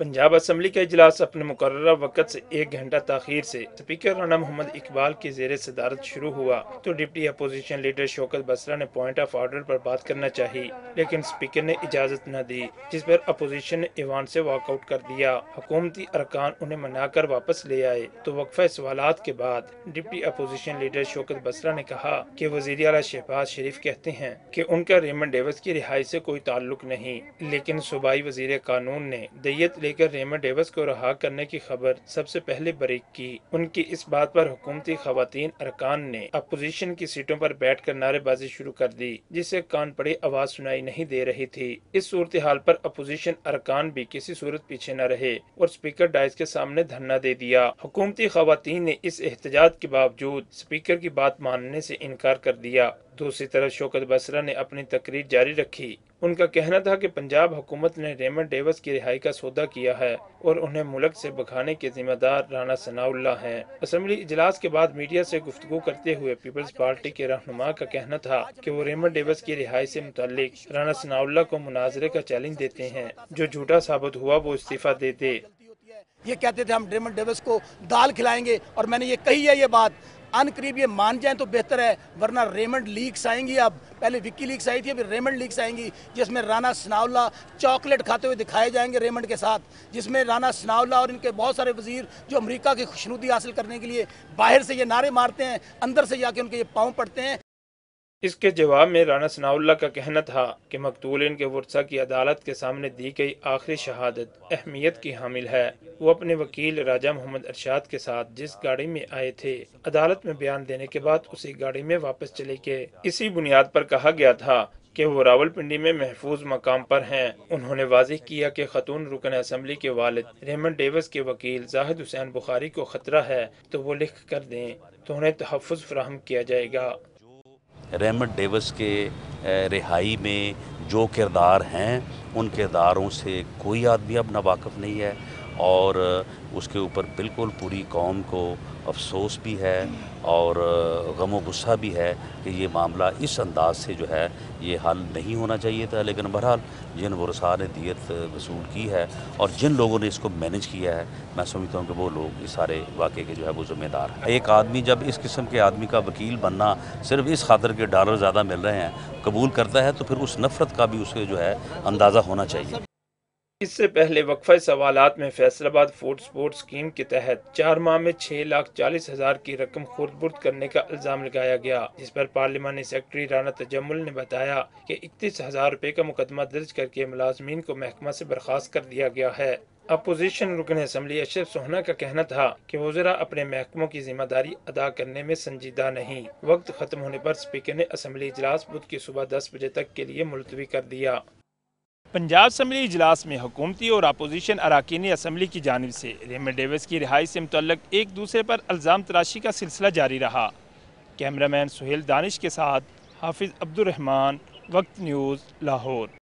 Punjab assembly का इजलास अपने मुकर्ररा वक्त से 1 घंटा ताखीर से स्पीकर राना मोहम्मद इकबाल की ज़ेर सदारत शुरू हुआ तो deputy opposition leader Shaukat Basra ने पॉइंट ऑफ ऑर्डर पर बात करना चाहिए, लेकिन स्पीकर ने इजाज़त न दी, जिस पर अपोजिशन ने ईवान से वॉकआउट कर दिया। हुकूमती अरकान उन्हें मनाकर वापस ले आए तो वक्फा सवालात के बाद deputy opposition leader Shaukat Basra ने कहा कि वज़ीर आला शहबाज शरीफ कहते हैं कि उनका रेमंड डेविस की रिहाई से कोई ताल्लुक नहीं, लेकिन सूबाई वज़ीर कानून ने दैयत लेकर रेमंड डेविस को रहा करने की खबर सबसे पहले बरीक की। उनकी इस बात पर हुकूमती खवातीन अरकान ने अपोजिशन की सीटों पर बैठ कर नारेबाजी शुरू कर दी, जिससे कान पड़ी आवाज सुनाई नहीं दे रही थी। इस सूरत हाल पर अपोजिशन अरकान भी किसी सूरत पीछे न रहे और स्पीकर डाइस के सामने धरना दे दिया। हुकूमती खवातीन ने इस एहतजाज के बावजूद स्पीकर की बात मानने से इनकार कर दिया। दूसरी तरफ शौकत बसरा ने अपनी तकरीर जारी रखी। उनका कहना था कि पंजाब हुकूमत ने रेमंड डेविस की रिहाई का सौदा किया है और उन्हें मुल्क से भगाने के जिम्मेदार राना सनाउल्लाह हैं। असम्बली इजलास के बाद मीडिया से गुफ्तगू करते हुए पीपल्स पार्टी के रहनुमा का कहना था कि वो रेमंड डेविस की रिहाई से मुताल्लिक राना सनाउल्लाह को मुनाजरे का चैलेंज देते हैं। जो झूठा साबित हुआ वो इस्तीफा दे दे। ये कहते थे हम रेमंड डेविस को दाल खिलाएंगे और मैंने ये कही है, ये बात अनकरीब ये मान जाएं तो बेहतर है, वरना रेमंड लीक्स आएंगी। अब पहले विकी लीक्स आई थी, अभी रेमंड लीक्स आएंगी, जिसमें राना सनाउल्लाह चॉकलेट खाते हुए दिखाए जाएंगे रेमंड के साथ, जिसमें राना सनाउल्लाह और इनके बहुत सारे वजीर जो अमेरिका की खुशनुदी हासिल करने के लिए बाहर से ये नारे मारते हैं, अंदर से जाके उनके ये पाँव पड़ते हैं। इसके जवाब में राना सनाउल्लाह का कहना था कि मकतूलिन के वर्सा की अदालत के सामने दी गई आखिरी शहादत अहमियत की हामिल है। वो अपने वकील राजा मोहम्मद अरशाद के साथ जिस गाड़ी में आए थे, अदालत में बयान देने के बाद उसी गाड़ी में वापस चले गए। इसी बुनियाद पर कहा गया था कि वो रावलपिंडी में महफूज मकाम पर हैं। उन्होंने वाज़ेह किया कि खतून रुकन असम्बली के वालिद रेमंड डेविस के वकील जाहिद हुसैन बुखारी को खतरा है तो वो लिख कर दें तो उन्हें तहफ़्फ़ुज़ फराहम किया जाएगा। रेमंड डेविस के रिहाई में जो किरदार हैं उन किरदारों से कोई आदमी अब नावाकिफ़ नहीं है और उसके ऊपर बिल्कुल पूरी कौम को अफसोस भी है और गम व गुस्सा भी है कि ये मामला इस अंदाज से जो है ये हल नहीं होना चाहिए था। लेकिन बहरहाल जिन वरसा ने दियत वसूल की है और जिन लोगों ने इसको मैनेज किया है, मैं समझता हूँ कि वो लोग इस सारे वाक़े के जो है वो ज़िम्मेदार हैं। एक आदमी जब इस किस्म के आदमी का वकील बनना सिर्फ इस खातिर के डॉलर ज़्यादा मिल रहे हैं कबूल करता है तो फिर उस नफ़रत का भी उसे जो है अंदाज़ा होना चाहिए। इससे पहले वक्फा सवालात में फैसलाबाद फूड सपोर्ट स्कीम के तहत 4 माह में 6,40,000 की रकम खुर्द-बुर्द करने का इल्जाम लगाया गया, जिस पर पार्लिमानी सेक्रेटरी राना तजम्मुल ने बताया कि 31,000 रुपए का मुकदमा दर्ज करके मुलाजमीन को महकमा से बर्खास्त कर दिया गया है। अपोजिशन रुकन असम्बली अशरफ सोहना का कहना था कि वज़रा अपने महकमों की जिम्मेदारी अदा करने में संजीदा नहीं। वक्त खत्म होने पर स्पीकर ने असम्बली इजलास बुध की सुबह 10 बजे तक के लिए मुलतवी कर दिया। पंजाब असम्बली इजलास में हुकूमती और अपोजिशन अरकान असम्बली की जानिब से रेमंड डेविस की रिहाई से मुतल्लिक एक दूसरे पर इल्ज़ाम तराशी का सिलसिला जारी रहा। कैमरामैन सुहेल दानिश के साथ हाफिज़ अब्दुल रहमान, वक्त न्यूज़, लाहौर।